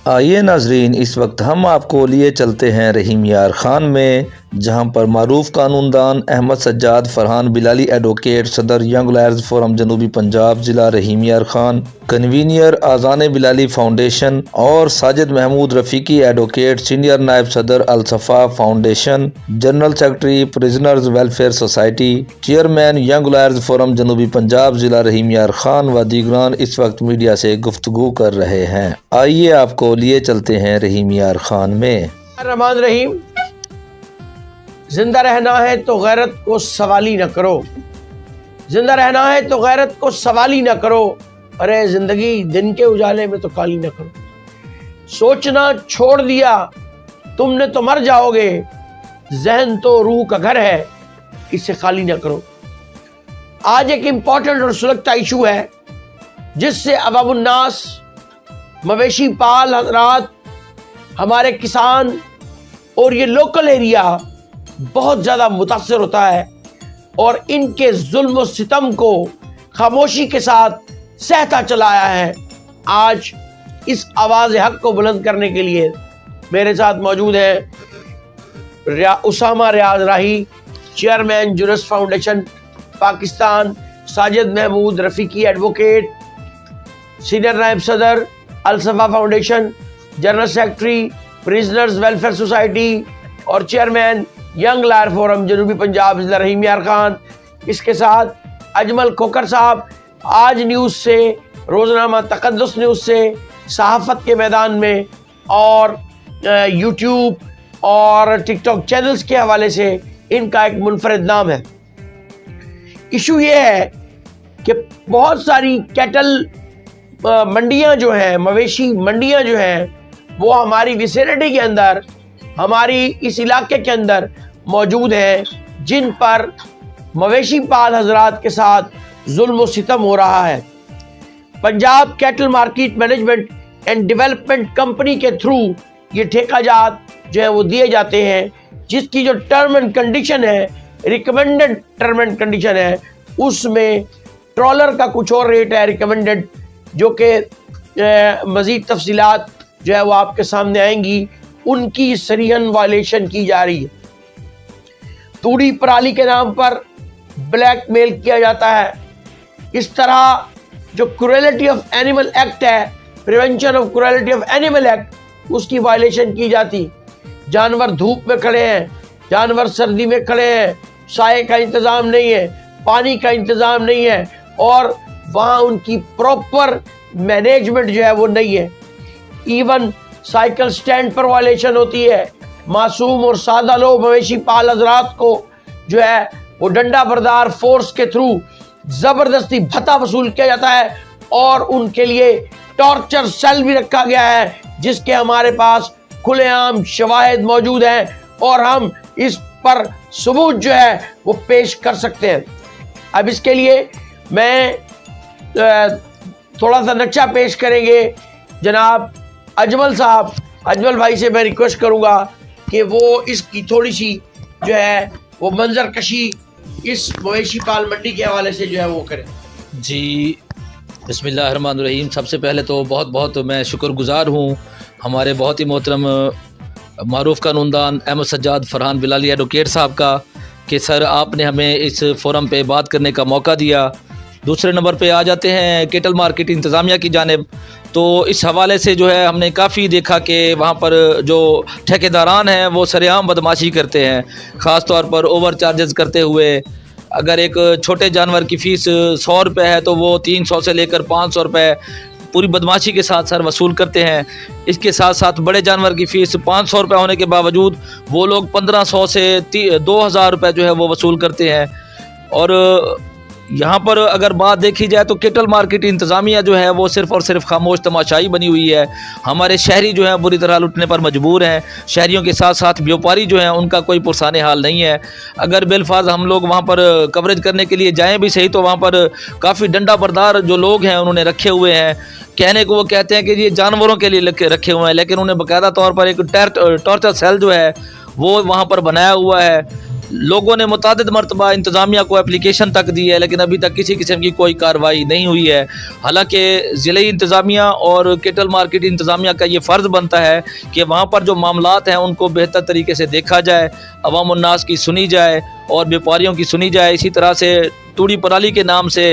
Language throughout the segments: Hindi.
आइए नाजरीन, इस वक्त हम आपको लिए चलते हैं रहीम यार खान में, जहां पर मारूफ कानूनदान अहमद सज्जाद फरहान बिलाली एडवोकेट, सदर यंग लॉयर्स फोरम जनूबी पंजाब ज़िला रहीम यार खान, कन्वीनियर आज़ान बिलाली फाउंडेशन और साजिद महमूद रफ़ीकी एडवोकेट, सीनियर नायब सदर Al-Safa foundation, general secretary prisoners welfare society, chairman young lawyers forum जनूबी पंजाब ज़िला रहीम यार खान व दीगरान इस वक्त मीडिया से गुफ्तगू कर रहे हैं। आइए आपको लिए चलते हैं रहीम यार खान में। रहमान रहीम, जिंदा रहना है तो गैरत को सवाल ही न करो, जिंदा रहना है तो गैरत को सवाल ही न करो, अरे जिंदगी दिन के उजाले में तो काली न करो। सोचना छोड़ दिया तुमने तो मर जाओगे, जहन तो रूह का घर है, इसे खाली न करो। आज एक इम्पॉर्टेंट और सुलगता इशू है जिससे अवामुन्नास, मवेशी पाल हजरात, हमारे किसान और ये लोकल एरिया बहुत ज़्यादा मुतासर होता है और इनके जुल्म और सितम को खामोशी के साथ सहता चला आया है। आज इस आवाज़ हक को बुलंद करने के लिए मेरे साथ मौजूद हैं Usama Riaz Rahi, chairman Junas foundation Pakistan, Sajid Mahmood Rafiqi advocate, senior नायब सदर Al-Safa foundation, general secretary prisoners welfare society और चेयरमैन यंग लॉयर फोरम जनूबी पंजाब ज़िला रहीम यार खान। इसके साथ अजमल खोकर साहब, आज न्यूज़ से, रोज़नामा तक़द्दुस न्यूज़ से, सहाफ़त के मैदान में और यूट्यूब और टिकटॉक चैनल्स के हवाले से इनका एक मुनफरिद नाम है। इशू ये है कि बहुत सारी कैटल मंडियां जो हैं, मवेशी मंडियां जो हैं, वो हमारी विसिनिटी के अंदर, हमारी इस इलाके के अंदर मौजूद हैं, जिन पर मवेशी पाल हजरात के साथ जुल्म व सितम हो रहा है। Punjab cattle market management and development company के थ्रू ये ठेकाजात जो है वो दिए जाते हैं, जिसकी जो टर्म एंड कंडीशन है, रिकमेंडेड टर्म एंड कंडीशन है, उसमें ट्रॉलर का कुछ और रेट है रिकमेंडेड, जो कि मज़ीद तफसीलात जो है वो आपके सामने आएंगी। उनकी सरीहन वायलेशन की जा रही है। तूड़ी पराली के नाम पर ब्लैकमेल किया जाता है। इस तरह जो क्रूएलिटी ऑफ एनिमल एक्ट है, prevention of cruelty of animal act, उसकी वायलेशन की जाती। जानवर धूप में खड़े हैं, जानवर सर्दी में खड़े हैं, साए का इंतज़ाम नहीं है, पानी का इंतज़ाम नहीं है और वहाँ उनकी प्रॉपर मैनेजमेंट जो है वो नहीं है। इवन साइकिल स्टैंड पर वायलेशन होती है। मासूम और सादा लोग, मवेशी पाल हजरात को जो है वो डंडा बरदार फोर्स के थ्रू ज़बरदस्ती भत्ता वसूल किया जाता है और उनके लिए टॉर्चर सेल भी रखा गया है, जिसके हमारे पास खुलेआम शवाहिद मौजूद हैं और हम इस पर सबूत जो है वो पेश कर सकते हैं। अब इसके लिए मैं थोड़ा सा नक्शा पेश करेंगे जनाब अजमल साहब। अजमल भाई से मैं रिक्वेस्ट करूंगा कि वो इसकी थोड़ी सी जो है वो मंजर कशी इस मवेशी पाल मंडी के हवाले से जो है वो करें। जी, बिस्मिल्लाहिर्रहमानिर्रहीम। सबसे पहले तो बहुत बहुत मैं शुक्रगुज़ार हूँ हमारे बहुत ही मोहतरम मारूफ कानूनदान अहमद सज्जाद फरहान बिलाली एडवोकेट साहब का कि सर आपने हमें इस फोरम पे बात करने का मौका दिया। दूसरे नंबर पे आ जाते हैं केटल मार्केट इंतज़ामिया की जानिब। तो इस हवाले से जो है हमने काफ़ी देखा कि वहाँ पर जो ठेकेदारान हैं वो सरेआम बदमाशी करते हैं, ख़ास तौर पर ओवर चार्जेस करते हुए। अगर एक छोटे जानवर की फ़ीस 100 रुपये है तो वो 300 से लेकर 500 रुपये पूरी बदमाशी के साथ सर वसूल करते हैं। इसके साथ साथ बड़े जानवर की फ़ीस 500 रुपये होने के बावजूद वो लोग 1500 से 2000 रुपये जो है वो वसूल करते हैं। और यहाँ पर अगर बात देखी जाए तो केटल मार्केट इंतज़ामिया जो है वो सिर्फ़ और सिर्फ खामोश तमाशाई बनी हुई है। हमारे शहरी जो हैं बुरी तरह लुटने पर मजबूर हैं। शहरियों के साथ साथ व्यापारी जो हैं उनका कोई पुरसाने हाल नहीं है। अगर बिलफाज हम लोग वहाँ पर कवरेज करने के लिए जाएँ भी सही तो वहाँ पर काफ़ी डंडा बरदार जो लोग हैं उन्होंने रखे हुए हैं। कहने को वो कहते हैं कि ये जानवरों के लिए रखे हुए हैं, लेकिन उन्हें बाकायदा तौर पर एक टॉर्चर सेल जो है वो वहाँ पर बनाया हुआ है। लोगों ने मुतादिद मरतबा इंतज़ामिया को एप्लीकेशन तक दी है, लेकिन अभी तक किसी किस्म की कोई कार्रवाई नहीं हुई है। हालांकि ज़िले इंतज़ामिया और केटल मार्केट इंतज़ामिया का ये फ़र्ज़ बनता है कि वहाँ पर जो मामलात हैं उनको बेहतर तरीके से देखा जाए, अवाम उन्नास की सुनी जाए और व्यापारियों की सुनी जाए। इसी तरह से तूड़ी पराली के नाम से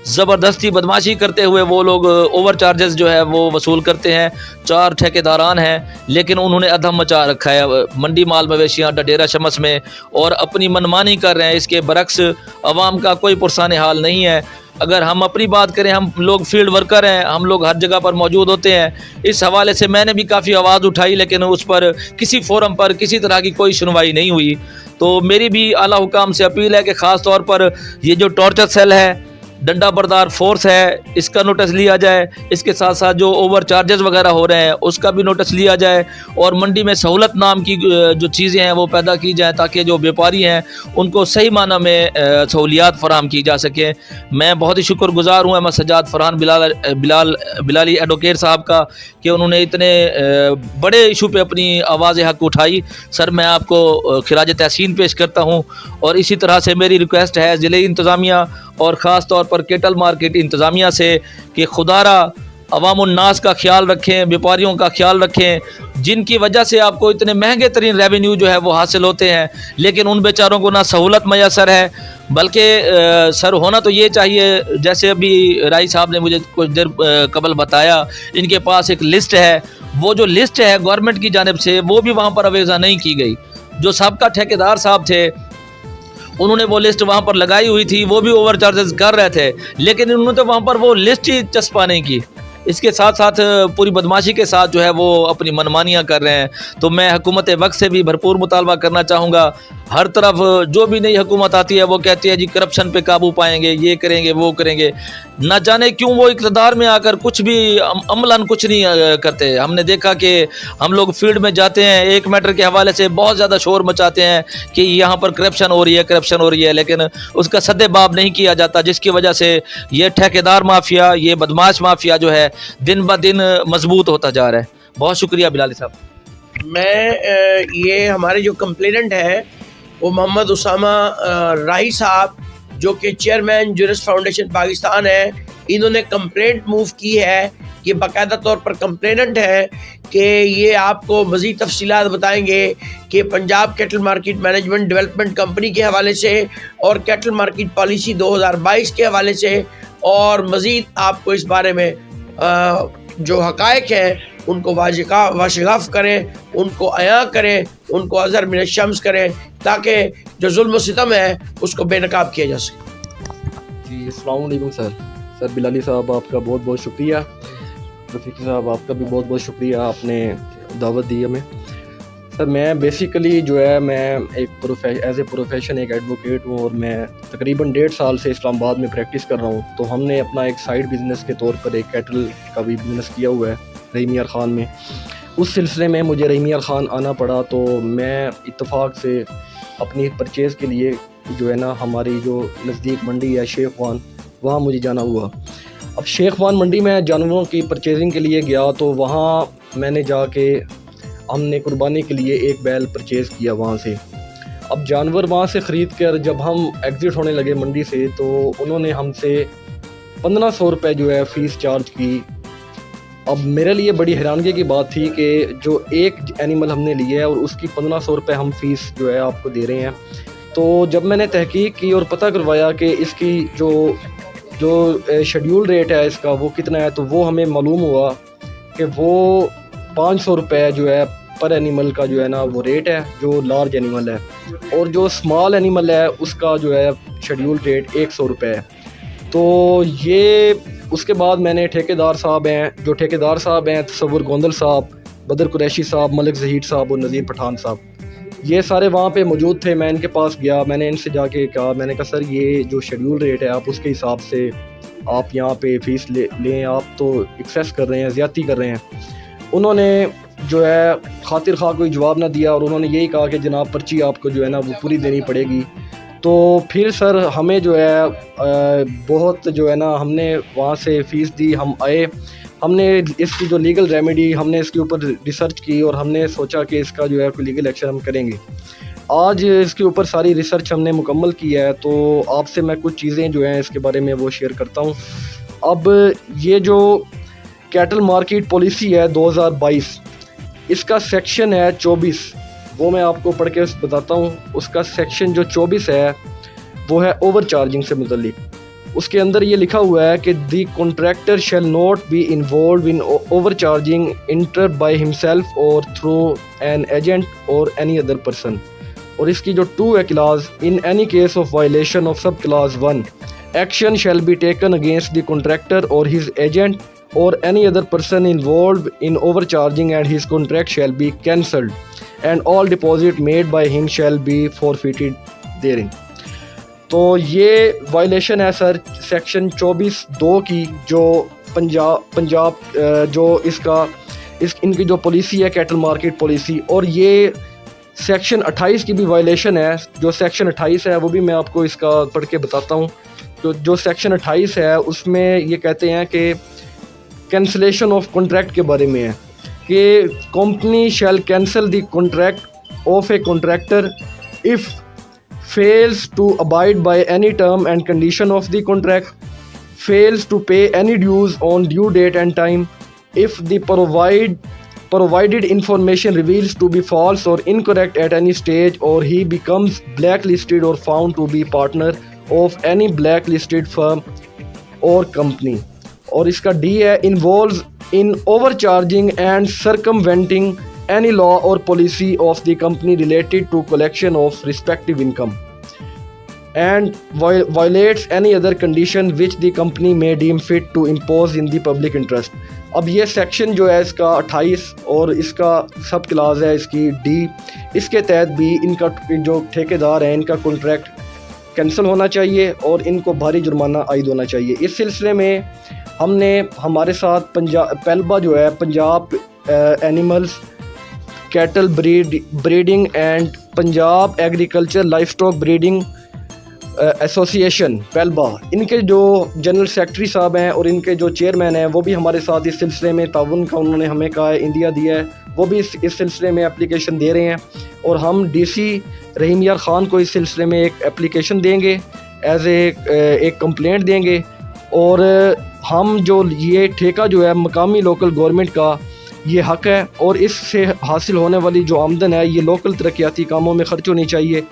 ज़बरदस्ती बदमाशी करते हुए वो लोग ओवर चार्जेस जो है वो वसूल करते हैं। 4 ठेकेदारान हैं, लेकिन उन्होंने अधम मचा रखा है मंडी माल मवेशियाँ अड्डा डेरा शमस में और अपनी मनमानी कर रहे हैं। इसके बरक्स अवाम का कोई पुरसान हाल नहीं है। अगर हम अपनी बात करें, हम लोग फील्ड वर्कर हैं, हम लोग हर जगह पर मौजूद होते हैं। इस हवाले से मैंने भी काफ़ी आवाज़ उठाई, लेकिन उस पर किसी फोरम पर किसी तरह की कोई सुनवाई नहीं हुई। तो मेरी भी आला हुकाम से अपील है कि ख़ास तौर पर ये जो टॉर्चर सेल है, डंडा बरदार फोर्स है, इसका नोटिस लिया जाए। इसके साथ साथ जो ओवर चार्जेस वगैरह हो रहे हैं उसका भी नोटिस लिया जाए और मंडी में सहूलत नाम की जो चीज़ें हैं वो पैदा की जाए, ताकि जो व्यापारी हैं उनको सही माना में सहूलियात फराहम की जा सके। मैं बहुत ही शुक्रगुजार हूँ अहमद सज्जाद फरहान बिलाली एडवोकेट साहब का कि उन्होंने इतने बड़े इशू पे अपनी आवाज़ हक उठाई। सर, मैं आपको खिराज तहसीन पेश करता हूँ और इसी तरह से मेरी रिक्वेस्ट है ज़िले इंतज़ामिया और ख़ास तौर पर केटल मार्केट इंतज़ामिया से कि खुदारा अवाम उन्नास का ख्याल रखें, व्यापारियों का ख्याल रखें, जिनकी वजह से आपको इतने महंगे तरीन रेवेन्यू जो है वो हासिल होते हैं, लेकिन उन बेचारों को ना सहूलत मैसर है। बल्कि सर, होना तो ये चाहिए, जैसे अभी राई साहब ने मुझे कुछ देर कबल बताया, इनके पास एक लिस्ट है। वो जो लिस्ट है गवर्नमेंट की जानिब से, वो भी वहाँ पर अवेज़ा नहीं की गई। जो सबका ठेकेदार साहब थे उन्होंने वो लिस्ट वहाँ पर लगाई हुई थी, वो भी ओवर चार्जेस कर रहे थे, लेकिन उन्होंने तो वहाँ पर वो लिस्ट ही चस्पा नहीं की। इसके साथ साथ पूरी बदमाशी के साथ जो है वो अपनी मनमानियाँ कर रहे हैं। तो मैं हुकूमत वक्त से भी भरपूर मुतालबा करना चाहूँगा। हर तरफ जो भी नई हुकूमत आती है वो कहती है जी करप्शन पे काबू पाएंगे, ये करेंगे, वो करेंगे। ना जाने क्यों वो इक़्तिदार में आकर कुछ भी अमलन कुछ नहीं करते। हमने देखा कि हम लोग फील्ड में जाते हैं, एक मैटर के हवाले से बहुत ज़्यादा शोर मचाते हैं कि यहाँ पर करप्शन हो रही है, करप्शन हो रही है, लेकिन उसका सद्देबाब नहीं किया जाता, जिसकी वजह से ये ठेकेदार माफिया, ये बदमाश माफिया जो है दिन ब दिन मजबूत होता जा रहा है। बहुत शुक्रिया बिलाली साहब। मैं ये हमारे जो कंप्लेनेंट है वो मोहम्मद उसामा राही साहब, जो कि चेयरमैन जूरिस्ट फाउंडेशन पाकिस्तान है, इन्होंने कंप्लेंट मूव की है कि बाकायदा तौर पर कंप्लेनेंट है कि ये आपको मज़ीद तफसीलात बताएंगे कि Punjab cattle market management development company के हवाले से और कैटल मार्केट पॉलिसी 2022 के हवाले से, और मज़ीद आपको इस बारे में जो हक़ाइक़ हैं उनको वाशिगाफ करें, उनको अया करें, उनको अज़हर मिन शम्स करें, ताकि जो जुल्म सितम है उसको बेनकाब किया जा सके। जी अस्सलाम वालेकुम सर बिलाली साहब, आपका बहुत बहुत शुक्रिया। रफ़ीक साहब, आपका भी बहुत बहुत शुक्रिया, आपने दावत दी हमें। सर, मैं बेसिकली जो है मैं एक एज ए प्रोफेशन एक एडवोकेट हूँ और मैं तकरीबन 1.5 साल से इस्लामाबाद में प्रैक्टिस कर रहा हूँ। तो हमने अपना एक साइड बिज़नेस के तौर पर एक कैटल का भी बिज़नेस किया हुआ है रहीम यार ख़ान में। उस सिलसिले में मुझे रहीम यार ख़ान आना पड़ा, तो मैं इत्तफ़ाक से अपनी परचेज़ के लिए जो है ना हमारी जो नज़दीक मंडी है शेख वान, वहाँ मुझे जाना हुआ। अब शेख वान मंडी में जानवरों की परचेजिंग के लिए गया, तो वहाँ मैंने जाके हमने कुर्बानी के लिए एक बैल परचेज़ किया वहाँ से। अब जानवर वहाँ से ख़रीद कर जब हम एग्ज़िट होने लगे मंडी से, तो उन्होंने हमसे 1500 रुपये जो है फ़ीस चार्ज की। अब मेरे लिए बड़ी हैरानगी की बात थी कि जो एक एनिमल हमने लिया है और उसकी 1500 रुपये हम फ़ीस जो है आपको दे रहे हैं। तो जब मैंने तहकीक की और पता करवाया कि इसकी जो शेड्यूल रेट है इसका वो कितना है, तो वो हमें मालूम हुआ कि वो 500 रुपये जो है पर एनिमल का जो है ना वो रेट है जो लार्ज एनिमल है, और जो स्मॉल एनिमल है उसका जो है शेड्यूल रेट 100 रुपये है। तो ये उसके बाद मैंने ठेकेदार साहब हैं तसव्वुर गोंदल साहब, बदर कुरैशी साहब, मलिक ज़हीर साहब और नज़ीर पठान साहब, ये सारे वहाँ पे मौजूद थे। मैं इनके पास गया, मैंने इनसे जाके कहा, मैंने कहा सर ये जो शेड्यूल रेट है आप उसके हिसाब से आप यहाँ पे फ़ीस लें, आप तो एक्सेस कर रहे हैं, ज़्यादती कर रहे हैं। उन्होंने जो है खातिर खा कोई जवाब ना दिया और उन्होंने यही कहा कि जनाब पर्ची आपको जो है ना वो पूरी देनी पड़ेगी। तो फिर सर हमें जो है बहुत जो है ना हमने वहाँ से फ़ीस दी, हम आए, हमने इसकी जो लीगल रेमेडी हमने इसके ऊपर रिसर्च की और हमने सोचा कि इसका जो है कोई लीगल एक्शन हम करेंगे। आज इसके ऊपर सारी रिसर्च हमने मुकम्मल की है, तो आपसे मैं कुछ चीज़ें जो हैं इसके बारे में वो शेयर करता हूँ। अब ये जो कैटल मार्केट पॉलिसी है 2022, इसका सेक्शन है 24, वो मैं आपको पढ़ के बताता हूँ। उसका सेक्शन जो 24 है वो है ओवर चार्जिंग से मुतल्लिक। उसके अंदर ये लिखा हुआ है कि the contractor shall not be involve in over charging inter by himself और थ्रू एन एजेंट और एनी अदर पर्सन। और इसकी जो 2 है class, in any case of violation of sub class 1 action shall be taken against the contractor और हिज एजेंट और any other person involved in overcharging and his contract shall be cancelled and all deposit made by him shall be forfeited therein। तो ये वायलेशन है सर सेक्शन 24(2) की, जो पंजाब जो इनकी जो पॉलिसी है कैटल मार्केट पॉलिसी। और ये सेक्शन 28 की भी वायलेशन है। जो सेक्शन 28 है वो भी मैं आपको इसका पढ़ के बताता हूँ। तो जो सेक्शन 28 है उसमें ये कहते हैं कि कैंसलेशन ऑफ कॉन्ट्रैक्ट के बारे में है कि company shall cancel the contract of a contractor if fails to abide by any term and condition of the contract, fails to pay any dues on due date and time, if the provided information reveals to be false or incorrect at any stage, or he becomes blacklisted or found to be partner of any blacklisted firm or company। और इसका D है involves in overcharging and circumventing any law or policy of the company related to collection of respective income and violates any other condition which the company may deem fit to impose in the public interest। अब ये सेक्शन जो है इसका 28 और इसका सब क्लास है इसकी D, इसके तहत भी इनका जो ठेकेदार हैं इनका कॉन्ट्रैक्ट कैंसिल होना चाहिए और इनको भारी जुर्माना आयद होना चाहिए। इस सिलसिले में हमने हमारे साथ पेल्बा जो है Punjab animals cattle breeding and Punjab agriculture livestock breeding association Pelba, इनके जो जनरल सेक्रेटरी साहब हैं और इनके जो चेयरमैन हैं वो भी हमारे साथ इस सिलसिले में ताउन का उन्होंने हमें कहा है, इंडिया दिया है, वो भी इस सिलसिले में एप्लीकेशन दे रहे हैं। और हम DC रहीम यार ख़ान को इस सिलसिले में एक एप्लीकेशन देंगे, एज एक कंप्लेंट देंगे। और हम जो ये ठेका जो है मकामी लोकल गवर्नमेंट का ये हक़ है और इससे हासिल होने वाली जो आमदन है ये लोकल तरक्याती कामों में ख़र्च होनी चाहिए,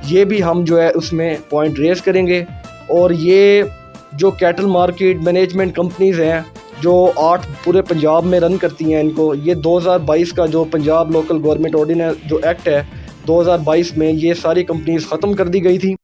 ये भी हम जो है उसमें पॉइंट रेस करेंगे। और ये जो कैटल मार्केट मैनेजमेंट कंपनीज़ हैं जो 8 पूरे पंजाब में रन करती हैं, इनको ये 2022 का जो पंजाब लोकल गवर्नमेंट ऑर्डिनेंस जो एक्ट है 2022 में ये सारी कंपनीज़ ख़त्म कर दी गई थी।